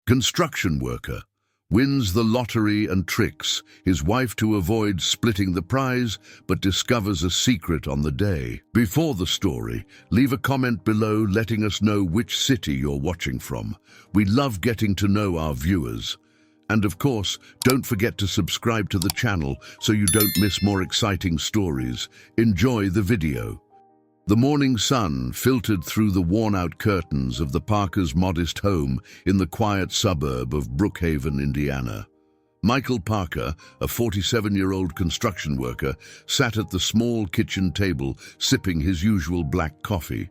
Construction worker wins the lottery and tricks his wife to avoid splitting the prize, but discovers a secret on the day. Before the story, leave a comment below letting us know which city you're watching from. We love getting to know our viewers. And of course, don't forget to subscribe to the channel so you don't miss more exciting stories. Enjoy the video. The morning sun filtered through the worn-out curtains of the Parkers' modest home in the quiet suburb of Brookhaven, Indiana. Michael Parker, a 47-year-old construction worker, sat at the small kitchen table sipping his usual black coffee.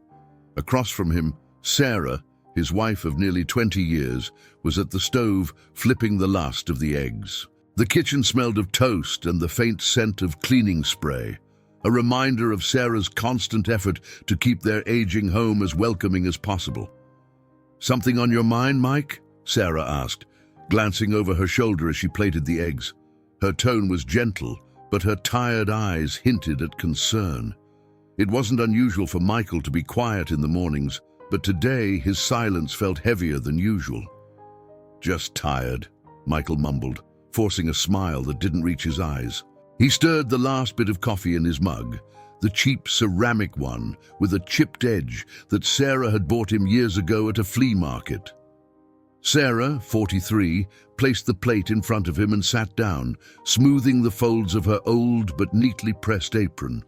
Across from him, Sarah, his wife of nearly 20 years, was at the stove flipping the last of the eggs. The kitchen smelled of toast and the faint scent of cleaning spray, a reminder of Sarah's constant effort to keep their aging home as welcoming as possible. "Something on your mind, Mike?" Sarah asked, glancing over her shoulder as she plated the eggs. Her tone was gentle, but her tired eyes hinted at concern. It wasn't unusual for Michael to be quiet in the mornings, but today his silence felt heavier than usual. "Just tired," Michael mumbled, forcing a smile that didn't reach his eyes. He stirred the last bit of coffee in his mug, the cheap ceramic one with a chipped edge that Sarah had bought him years ago at a flea market. Sarah, 43, placed the plate in front of him and sat down, smoothing the folds of her old but neatly pressed apron.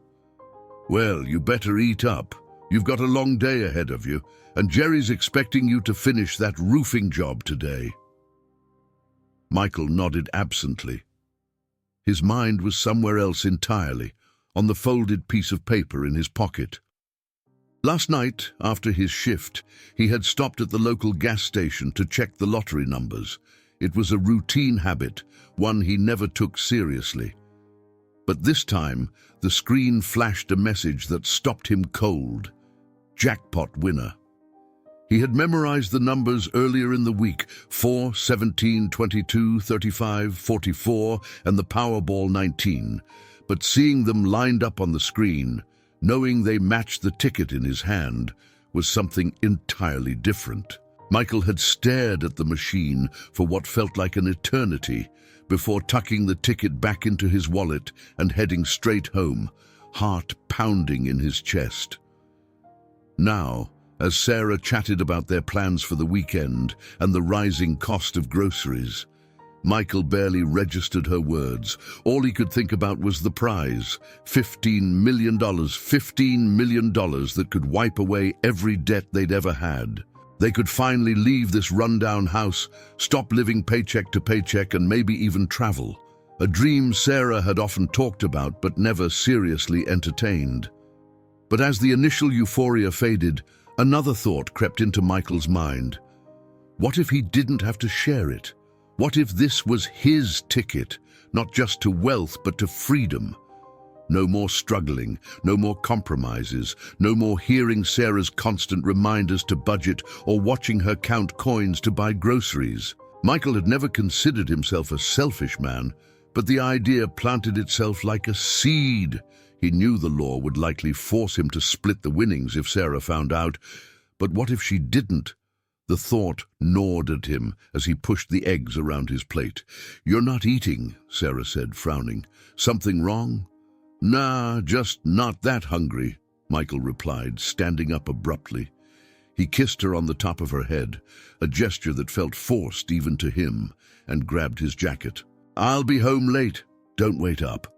"Well, you better eat up. You've got a long day ahead of you, and Jerry's expecting you to finish that roofing job today." Michael nodded absently. His mind was somewhere else entirely, on the folded piece of paper in his pocket. Last night, after his shift, he had stopped at the local gas station to check the lottery numbers. It was a routine habit, one he never took seriously. But this time, the screen flashed a message that stopped him cold. Jackpot winner. He had memorized the numbers earlier in the week, 4, 17, 22, 35, 44, and the Powerball 19. But seeing them lined up on the screen, knowing they matched the ticket in his hand, was something entirely different. Michael had stared at the machine for what felt like an eternity before tucking the ticket back into his wallet and heading straight home, heart pounding in his chest. Now, as Sarah chatted about their plans for the weekend and the rising cost of groceries, Michael barely registered her words. All he could think about was the prize, $15 million that could wipe away every debt they'd ever had. They could finally leave this rundown house, stop living paycheck to paycheck, and maybe even travel. A dream Sarah had often talked about but never seriously entertained. But as the initial euphoria faded, another thought crept into Michael's mind. What if he didn't have to share it? What if this was his ticket, not just to wealth but to freedom? No more struggling, no more compromises, no more hearing Sarah's constant reminders to budget or watching her count coins to buy groceries. Michael had never considered himself a selfish man, but the idea planted itself like a seed. He knew the law would likely force him to split the winnings if Sarah found out, but what if she didn't? The thought gnawed at him as he pushed the eggs around his plate. "You're not eating," Sarah said, frowning. "Something wrong?" "Nah, just not that hungry," Michael replied, standing up abruptly. He kissed her on the top of her head, a gesture that felt forced even to him, and grabbed his jacket. "I'll be home late. Don't wait up."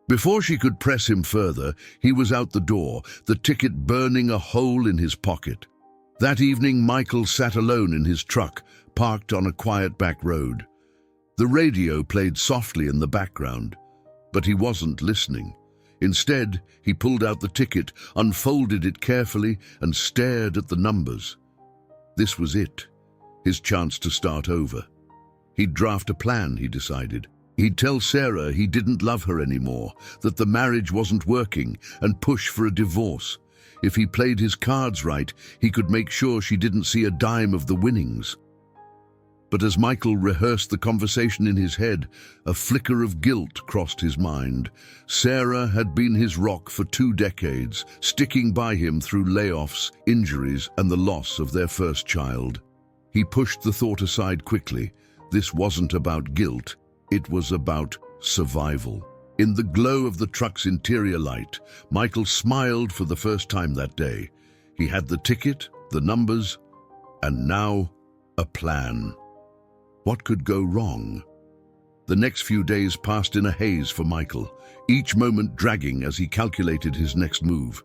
Before she could press him further, he was out the door, the ticket burning a hole in his pocket. That evening, Michael sat alone in his truck, parked on a quiet back road. The radio played softly in the background, but he wasn't listening. Instead, he pulled out the ticket, unfolded it carefully, and stared at the numbers. This was it, his chance to start over. He'd draft a plan, he decided. He'd tell Sarah he didn't love her anymore, that the marriage wasn't working, and push for a divorce. If he played his cards right, he could make sure she didn't see a dime of the winnings. But as Michael rehearsed the conversation in his head, a flicker of guilt crossed his mind. Sarah had been his rock for 2 decades, sticking by him through layoffs, injuries, and the loss of their first child. He pushed the thought aside quickly. This wasn't about guilt, it was about survival. In the glow of the truck's interior light, Michael smiled for the first time that day. He had the ticket, the numbers, and now a plan. What could go wrong? The next few days passed in a haze for Michael, each moment dragging as he calculated his next move.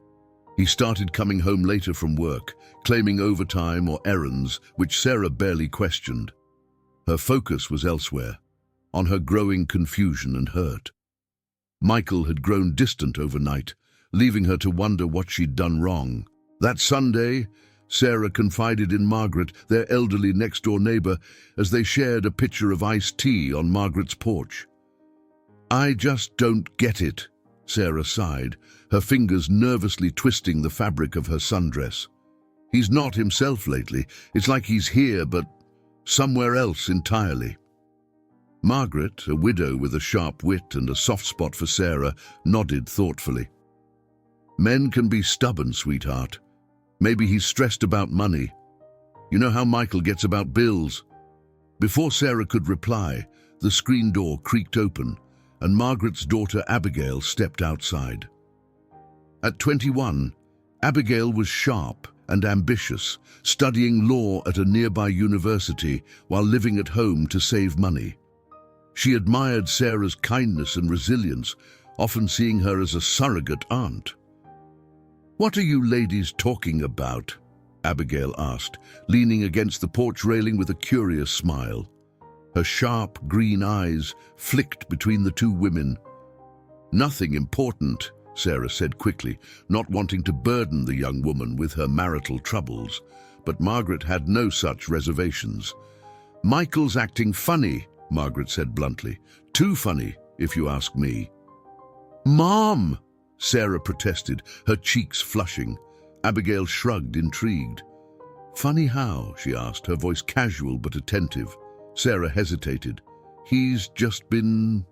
He started coming home later from work, claiming overtime or errands, which Sarah barely questioned. Her focus was elsewhere, on her growing confusion and hurt. Michael had grown distant overnight, leaving her to wonder what she'd done wrong. That Sunday, Sarah confided in Margaret, their elderly next-door neighbor, as they shared a pitcher of iced tea on Margaret's porch. "I just don't get it," Sarah sighed, her fingers nervously twisting the fabric of her sundress. "He's not himself lately. It's like he's here, but somewhere else entirely." Margaret, a widow with a sharp wit and a soft spot for Sarah, nodded thoughtfully. "Men can be stubborn, sweetheart. Maybe he's stressed about money. You know how Michael gets about bills." Before Sarah could reply, the screen door creaked open, and Margaret's daughter Abigail stepped outside. At 21, Abigail was sharp and ambitious, studying law at a nearby university while living at home to save money. She admired Sarah's kindness and resilience, often seeing her as a surrogate aunt. "What are you ladies talking about?" Abigail asked, leaning against the porch railing with a curious smile. Her sharp green eyes flicked between the two women. "Nothing important," Sarah said quickly, not wanting to burden the young woman with her marital troubles. But Margaret had no such reservations. "Michael's acting funny," Margaret said bluntly. "Too funny, if you ask me." "Mom!" Sarah protested, her cheeks flushing. Abigail shrugged, intrigued. "Funny how?" she asked, her voice casual but attentive. Sarah hesitated. "He's just been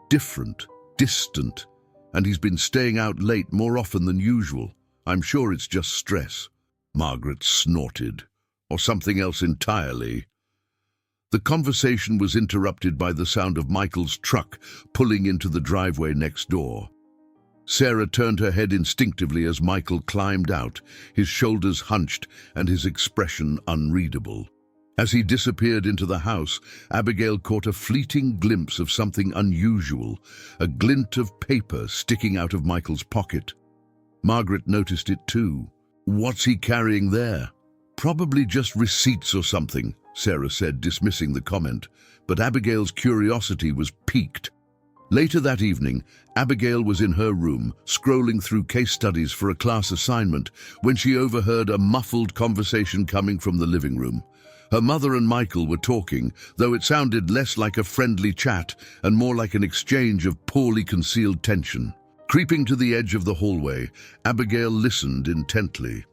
different, distant, and he's been staying out late more often than usual. I'm sure it's just stress." Margaret snorted. "Or something else entirely." The conversation was interrupted by the sound of Michael's truck pulling into the driveway next door. Sarah turned her head instinctively as Michael climbed out, his shoulders hunched and his expression unreadable. As he disappeared into the house, Abigail caught a fleeting glimpse of something unusual, a glint of paper sticking out of Michael's pocket. Margaret noticed it too. "What's he carrying there?" "Probably just receipts or something," Sarah said, dismissing the comment, but Abigail's curiosity was piqued. Later that evening, Abigail was in her room, scrolling through case studies for a class assignment, when she overheard a muffled conversation coming from the living room. Her mother and Michael were talking, though it sounded less like a friendly chat and more like an exchange of poorly concealed tension. Creeping to the edge of the hallway, Abigail listened intently.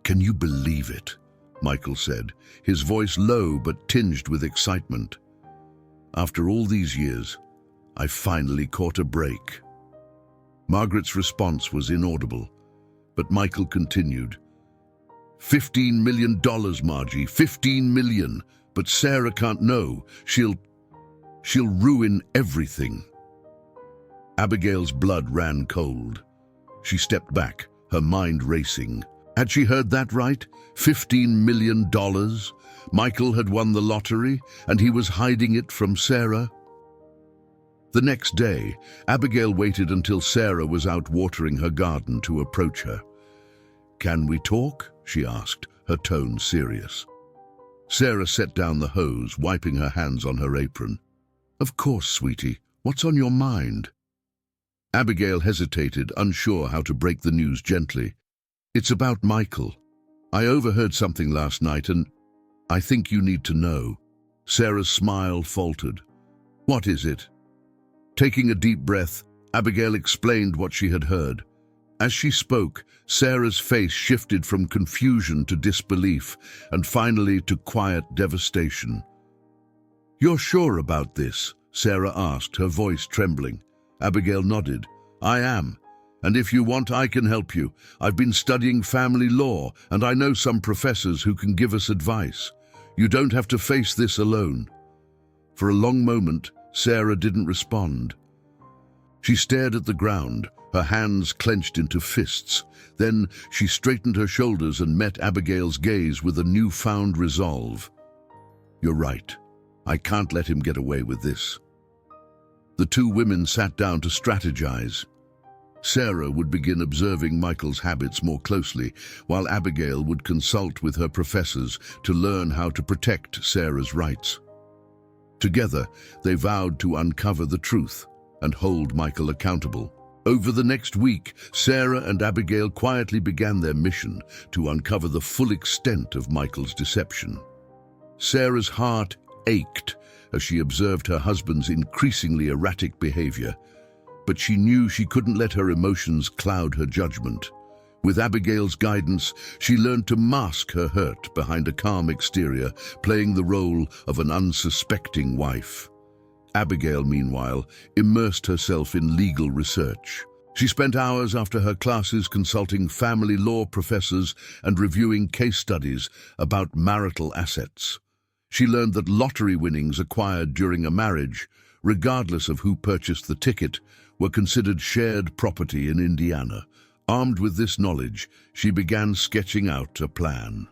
"Can you believe it?" Michael said, his voice low but tinged with excitement. "After all these years, I finally caught a break." Margaret's response was inaudible, but Michael continued. $15 million, Margie, $15 million. But Sarah can't know. She'll ruin everything." Abigail's blood ran cold. She stepped back, her mind racing. Had she heard that right? $15 million? Michael had won the lottery, and he was hiding it from Sarah? The next day, Abigail waited until Sarah was out watering her garden to approach her. "Can we talk?" she asked, her tone serious. Sarah set down the hose, wiping her hands on her apron. "Of course, sweetie. What's on your mind?" Abigail hesitated, unsure how to break the news gently. "It's about Michael. I overheard something last night, and I think you need to know." Sarah's smile faltered. "What is it?" Taking a deep breath, Abigail explained what she had heard. As she spoke, Sarah's face shifted from confusion to disbelief, and finally to quiet devastation. "You're sure about this?" Sarah asked, her voice trembling. Abigail nodded. "I am. And if you want, I can help you. I've been studying family law, and I know some professors who can give us advice. You don't have to face this alone." For a long moment, Sarah didn't respond. She stared at the ground, her hands clenched into fists. Then she straightened her shoulders and met Abigail's gaze with a newfound resolve. "You're right. I can't let him get away with this." The two women sat down to strategize. Sarah would begin observing Michael's habits more closely, while Abigail would consult with her professors to learn how to protect Sarah's rights. Together, they vowed to uncover the truth and hold Michael accountable. Over the next week, Sarah and Abigail quietly began their mission to uncover the full extent of Michael's deception. Sarah's heart ached as she observed her husband's increasingly erratic behavior, but she knew she couldn't let her emotions cloud her judgment. With Abigail's guidance, she learned to mask her hurt behind a calm exterior, playing the role of an unsuspecting wife. Abigail, meanwhile, immersed herself in legal research. She spent hours after her classes consulting family law professors and reviewing case studies about marital assets. She learned that lottery winnings acquired during a marriage, regardless of who purchased the ticket, were considered shared property in Indiana. Armed with this knowledge, she began sketching out a plan.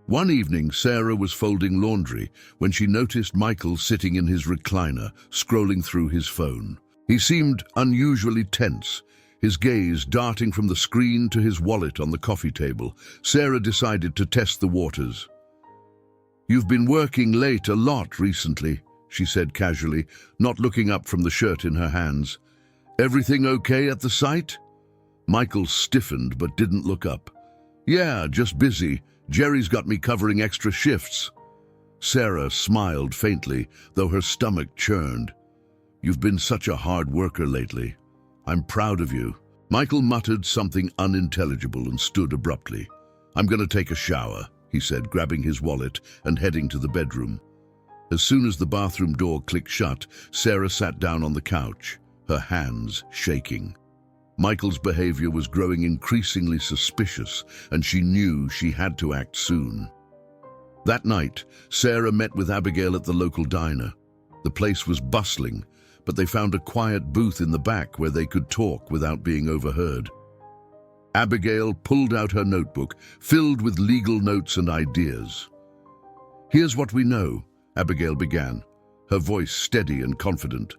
One evening, Sarah was folding laundry when she noticed Michael sitting in his recliner, scrolling through his phone. He seemed unusually tense, his gaze darting from the screen to his wallet on the coffee table. Sarah decided to test the waters. "You've been working late a lot recently," she said casually, not looking up from the shirt in her hands. "Everything okay at the site?" Michael stiffened but didn't look up. "Yeah, just busy. Jerry's got me covering extra shifts." Sarah smiled faintly, though her stomach churned. "You've been such a hard worker lately. I'm proud of you." Michael muttered something unintelligible and stood abruptly. "I'm going to take a shower," he said, grabbing his wallet and heading to the bedroom. As soon as the bathroom door clicked shut, Sarah sat down on the couch, her hands shaking. Michael's behavior was growing increasingly suspicious, and she knew she had to act soon. That night, Sarah met with Abigail at the local diner. The place was bustling, but they found a quiet booth in the back where they could talk without being overheard. Abigail pulled out her notebook, filled with legal notes and ideas. "Here's what we know," Abigail began, her voice steady and confident.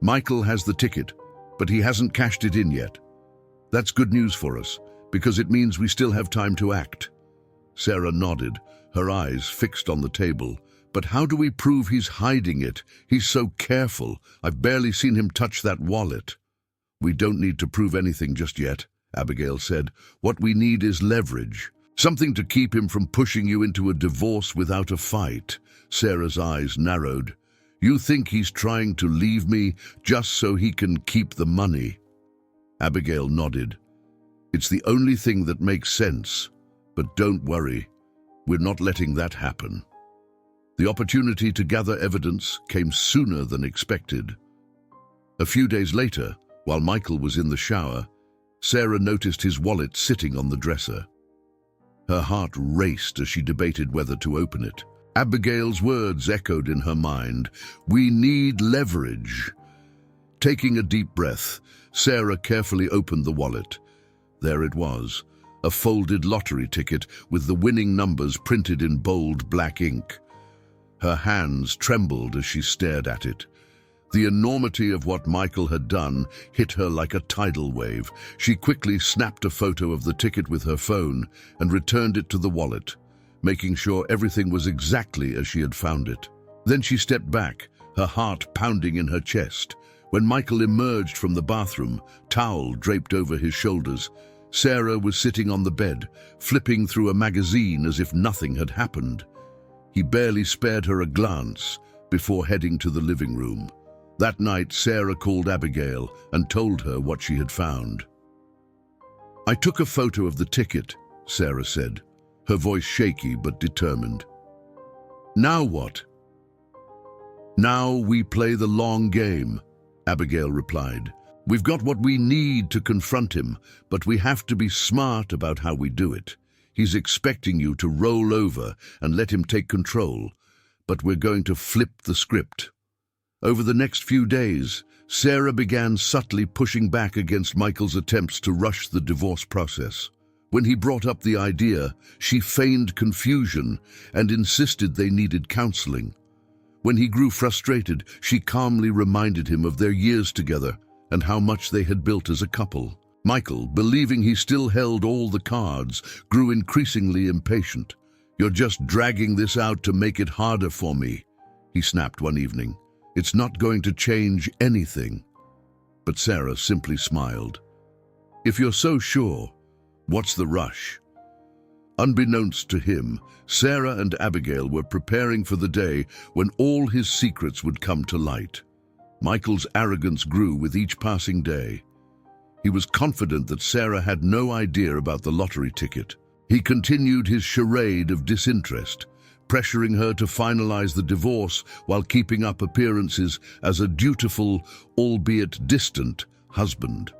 "Michael has the ticket, but he hasn't cashed it in yet. That's good news for us, because it means we still have time to act." Sarah nodded, her eyes fixed on the table. "But how do we prove he's hiding it? He's so careful. I've barely seen him touch that wallet." "We don't need to prove anything just yet," Abigail said. "What we need is leverage. Something to keep him from pushing you into a divorce without a fight." Sarah's eyes narrowed. "You think he's trying to leave me just so he can keep the money?" Abigail nodded. "It's the only thing that makes sense. But don't worry, we're not letting that happen." The opportunity to gather evidence came sooner than expected. A few days later, while Michael was in the shower, Sarah noticed his wallet sitting on the dresser. Her heart raced as she debated whether to open it. Abigail's words echoed in her mind. "We need leverage." Taking a deep breath, Sarah carefully opened the wallet. There it was, a folded lottery ticket with the winning numbers printed in bold black ink. Her hands trembled as she stared at it. The enormity of what Michael had done hit her like a tidal wave. She quickly snapped a photo of the ticket with her phone and returned it to the wallet, making sure everything was exactly as she had found it. Then she stepped back, her heart pounding in her chest. When Michael emerged from the bathroom, towel draped over his shoulders, Sarah was sitting on the bed, flipping through a magazine as if nothing had happened. He barely spared her a glance before heading to the living room. That night, Sarah called Abigail and told her what she had found. "I took a photo of the ticket," Sarah said, her voice shaky but determined. "Now what?" "Now we play the long game," Abigail replied. "We've got what we need to confront him, but we have to be smart about how we do it. He's expecting you to roll over and let him take control, but we're going to flip the script." Over the next few days, Sarah began subtly pushing back against Michael's attempts to rush the divorce process. When he brought up the idea, she feigned confusion and insisted they needed counseling. When he grew frustrated, she calmly reminded him of their years together and how much they had built as a couple. Michael, believing he still held all the cards, grew increasingly impatient. "You're just dragging this out to make it harder for me," he snapped one evening. "It's not going to change anything." But Sarah simply smiled. "If you're so sure, what's the rush?" Unbeknownst to him, Sarah and Abigail were preparing for the day when all his secrets would come to light. Michael's arrogance grew with each passing day. He was confident that Sarah had no idea about the lottery ticket. He continued his charade of disinterest, pressuring her to finalize the divorce while keeping up appearances as a dutiful, albeit distant, husband.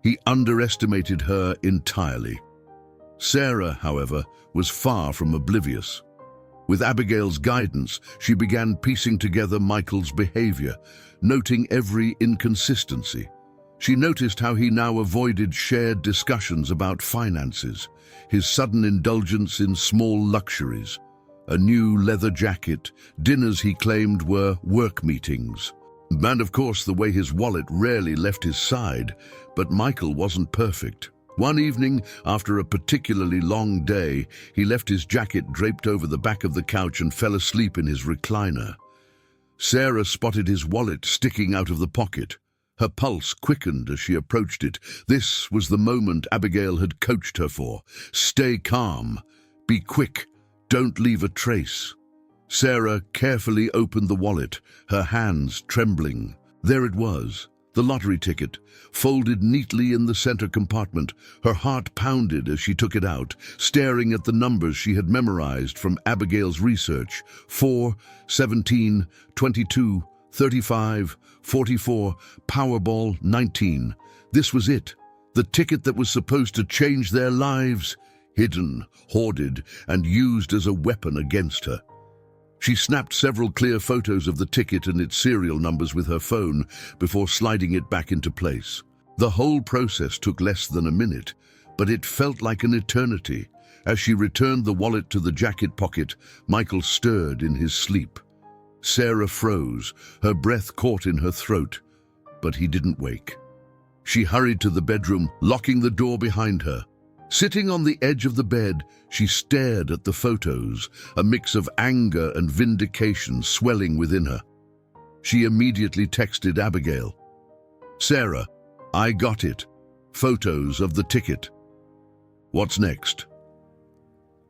He underestimated her entirely. Sarah, however, was far from oblivious. With Abigail's guidance, she began piecing together Michael's behavior, noting every inconsistency. She noticed how he now avoided shared discussions about finances, his sudden indulgence in small luxuries, a new leather jacket, dinners he claimed were work meetings. And of course, the way his wallet rarely left his side, but Michael wasn't perfect. One evening, after a particularly long day, he left his jacket draped over the back of the couch and fell asleep in his recliner. Sarah spotted his wallet sticking out of the pocket. Her pulse quickened as she approached it. This was the moment Abigail had coached her for. Stay calm. Be quick. Don't leave a trace. Sarah carefully opened the wallet, her hands trembling. There it was, the lottery ticket, folded neatly in the center compartment. Her heart pounded as she took it out, staring at the numbers she had memorized from Abigail's research. 4, 17, 22, 35, 44, Powerball 19. This was it, the ticket that was supposed to change their lives, hidden, hoarded, and used as a weapon against her. She snapped several clear photos of the ticket and its serial numbers with her phone before sliding it back into place. The whole process took less than a minute, but it felt like an eternity. As she returned the wallet to the jacket pocket, Michael stirred in his sleep. Sarah froze, her breath caught in her throat, but he didn't wake. She hurried to the bedroom, locking the door behind her. Sitting on the edge of the bed, she stared at the photos, a mix of anger and vindication swelling within her. She immediately texted Abigail. "Sarah, I got it. Photos of the ticket. What's next?"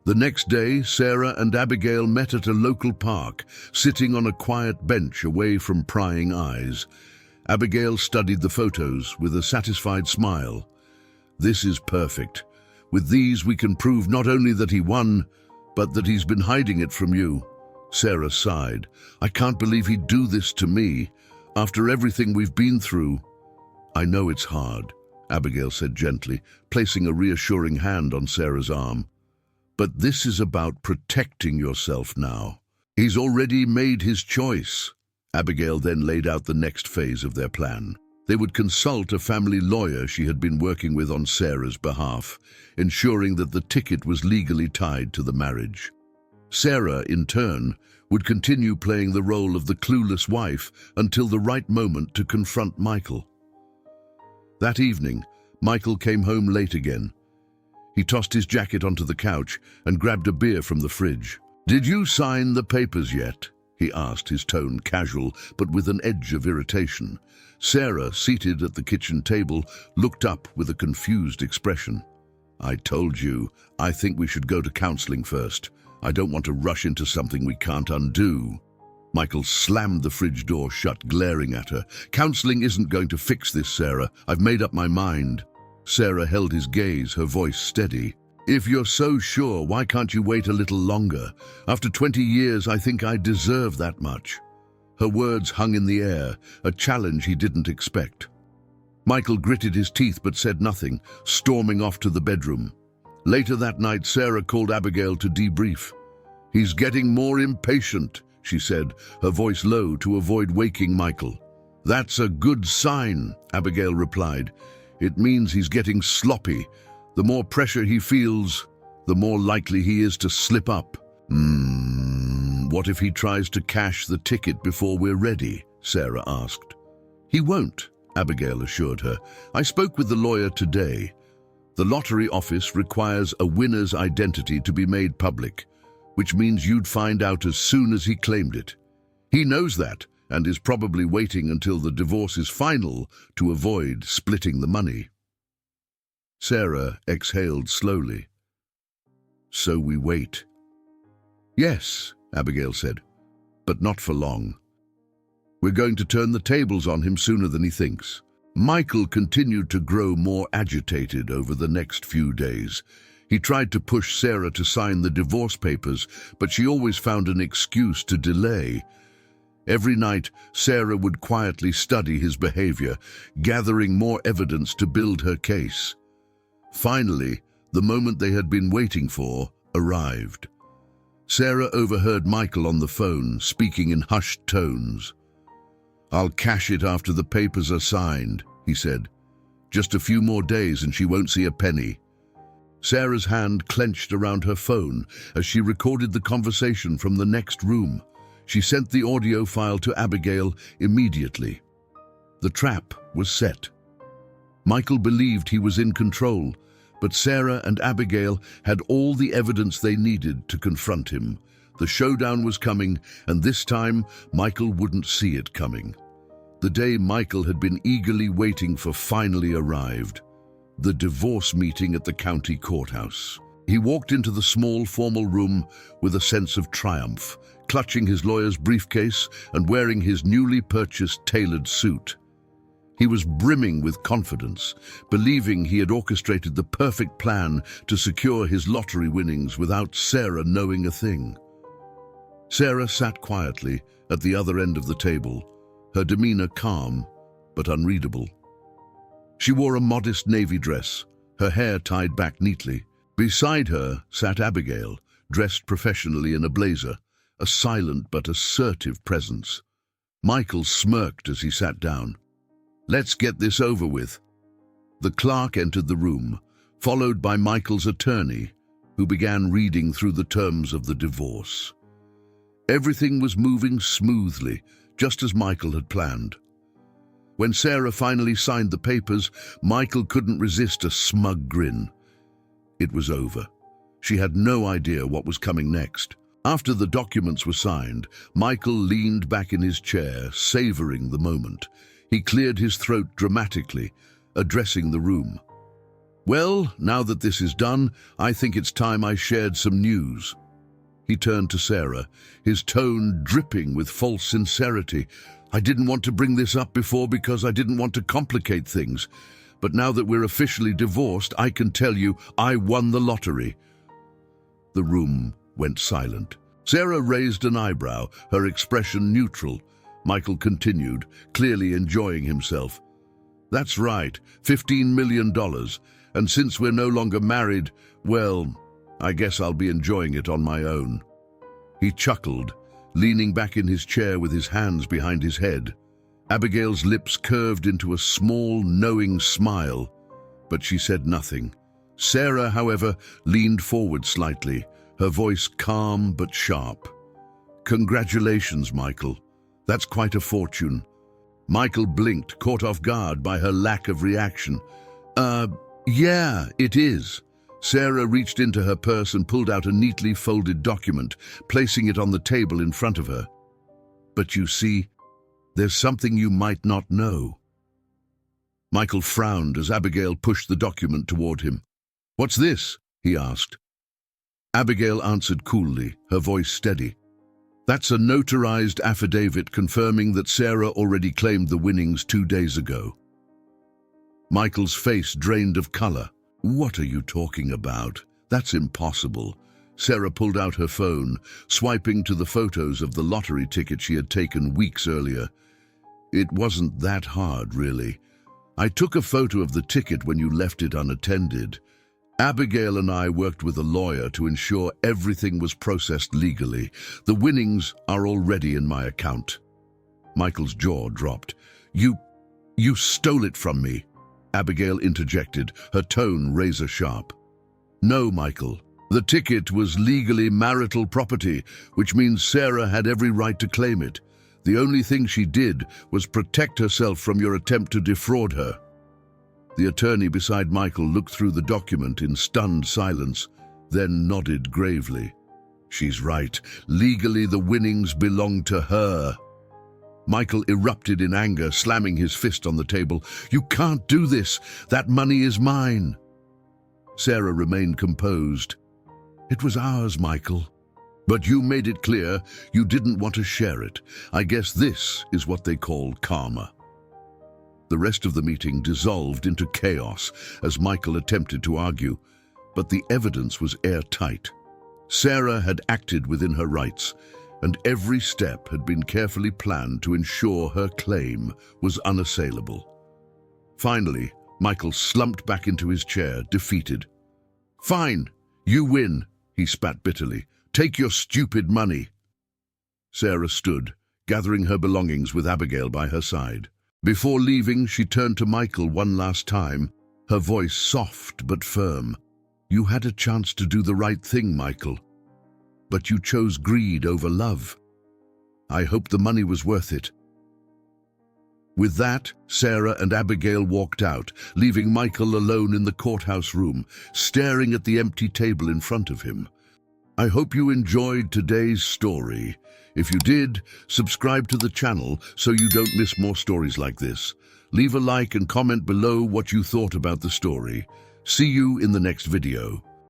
The next day, Sarah and Abigail met at a local park, sitting on a quiet bench away from prying eyes. Abigail studied the photos with a satisfied smile. "This is perfect. With these we can prove not only that he won, but that he's been hiding it from you." Sarah sighed. "I can't believe he'd do this to me, after everything we've been through." "I know it's hard," Abigail said gently, placing a reassuring hand on Sarah's arm. "But this is about protecting yourself now. He's already made his choice." Abigail then laid out the next phase of their plan. They would consult a family lawyer she had been working with on Sarah's behalf, ensuring that the ticket was legally tied to the marriage. Sarah, in turn, would continue playing the role of the clueless wife until the right moment to confront Michael. That evening, Michael came home late again. He tossed his jacket onto the couch and grabbed a beer from the fridge. "Did you sign the papers yet?" he asked, his tone casual, but with an edge of irritation. Sarah, seated at the kitchen table, looked up with a confused expression. "I told you, I think we should go to counseling first. I don't want to rush into something we can't undo." Michael slammed the fridge door shut, glaring at her. "Counseling isn't going to fix this, Sarah. I've made up my mind." Sarah held his gaze, her voice steady. "If you're so sure, why can't you wait a little longer? After 20 years, I think I deserve that much." Her words hung in the air, a challenge he didn't expect. Michael gritted his teeth but said nothing, storming off to the bedroom. Later that night, Sarah called Abigail to debrief. "He's getting more impatient," she said, her voice low to avoid waking Michael. "That's a good sign," Abigail replied. "It means he's getting sloppy. The more pressure he feels, the more likely he is to slip up." What if he tries to cash the ticket before we're ready?" Sarah asked. "He won't," Abigail assured her. "I spoke with the lawyer today. The lottery office requires a winner's identity to be made public, which means you'd find out as soon as he claimed it. He knows that and is probably waiting until the divorce is final to avoid splitting the money." Sarah exhaled slowly. "So we wait." "Yes," Abigail said, "but not for long. We're going to turn the tables on him sooner than he thinks." Michael continued to grow more agitated over the next few days. He tried to push Sarah to sign the divorce papers, but she always found an excuse to delay. Every night, Sarah would quietly study his behavior, gathering more evidence to build her case. Finally, the moment they had been waiting for arrived. Sarah overheard Michael on the phone, speaking in hushed tones. "I'll cash it after the papers are signed," he said. "Just a few more days and she won't see a penny." Sarah's hand clenched around her phone as she recorded the conversation from the next room. She sent the audio file to Abigail immediately. The trap was set. Michael believed he was in control, but Sarah and Abigail had all the evidence they needed to confront him. The showdown was coming, and this time Michael wouldn't see it coming. The day Michael had been eagerly waiting for finally arrived. The divorce meeting at the county courthouse. He walked into the small, formal room with a sense of triumph, clutching his lawyer's briefcase and wearing his newly purchased tailored suit. He was brimming with confidence, believing he had orchestrated the perfect plan to secure his lottery winnings without Sarah knowing a thing. Sarah sat quietly at the other end of the table, her demeanor calm but unreadable. She wore a modest navy dress, her hair tied back neatly. Beside her sat Abigail, dressed professionally in a blazer, a silent but assertive presence. Michael smirked as he sat down. "Let's get this over with." The clerk entered the room, followed by Michael's attorney, who began reading through the terms of the divorce. Everything was moving smoothly, just as Michael had planned. When Sarah finally signed the papers, Michael couldn't resist a smug grin. It was over. She had no idea what was coming next. After the documents were signed, Michael leaned back in his chair, savoring the moment. He cleared his throat dramatically, addressing the room. "Well, now that this is done, I think it's time I shared some news." He turned to Sarah, his tone dripping with false sincerity. "I didn't want to bring this up before because I didn't want to complicate things. But now that we're officially divorced, I can tell you I won the lottery." The room went silent. Sarah raised an eyebrow, her expression neutral. Michael continued, clearly enjoying himself. "That's right, $15 million. And since we're no longer married, well, I guess I'll be enjoying it on my own." He chuckled, leaning back in his chair with his hands behind his head. Abigail's lips curved into a small, knowing smile, but she said nothing. Sarah, however, leaned forward slightly, her voice calm but sharp. "Congratulations, Michael. That's quite a fortune." Michael blinked, caught off guard by her lack of reaction. Yeah, it is." Sarah reached into her purse and pulled out a neatly folded document, placing it on the table in front of her. "But you see, there's something you might not know." Michael frowned as Abigail pushed the document toward him. "What's this?" he asked. Abigail answered coolly, her voice steady. "That's a notarized affidavit confirming that Sarah already claimed the winnings 2 days ago." Michael's face drained of color. "What are you talking about? That's impossible." Sarah pulled out her phone, swiping to the photos of the lottery ticket she had taken weeks earlier. "It wasn't that hard, really. I took a photo of the ticket when you left it unattended. Abigail and I worked with a lawyer to ensure everything was processed legally. The winnings are already in my account. Michael's jaw dropped. You stole it from me, Abigail interjected, her tone razor-sharp. No, Michael. The ticket was legally marital property, which means Sarah had every right to claim it. The only thing she did was protect herself from your attempt to defraud her. The attorney beside Michael looked through the document in stunned silence, then nodded gravely. She's right. Legally, the winnings belong to her. Michael erupted in anger, slamming his fist on the table. You can't do this. That money is mine. Sarah remained composed. It was ours, Michael. But you made it clear you didn't want to share it. I guess this is what they call karma. The rest of the meeting dissolved into chaos as Michael attempted to argue, but the evidence was airtight. Sarah had acted within her rights, and every step had been carefully planned to ensure her claim was unassailable. Finally, Michael slumped back into his chair, defeated. Fine, you win, he spat bitterly. Take your stupid money. Sarah stood, gathering her belongings with Abigail by her side. Before leaving, she turned to Michael one last time, her voice soft but firm. You had a chance to do the right thing, Michael, but you chose greed over love. I hope the money was worth it. With that, Sarah and Abigail walked out, leaving Michael alone in the courthouse room, staring at the empty table in front of him. I hope you enjoyed today's story. If you did, subscribe to the channel so you don't miss more stories like this. Leave a like and comment below what you thought about the story. See you in the next video.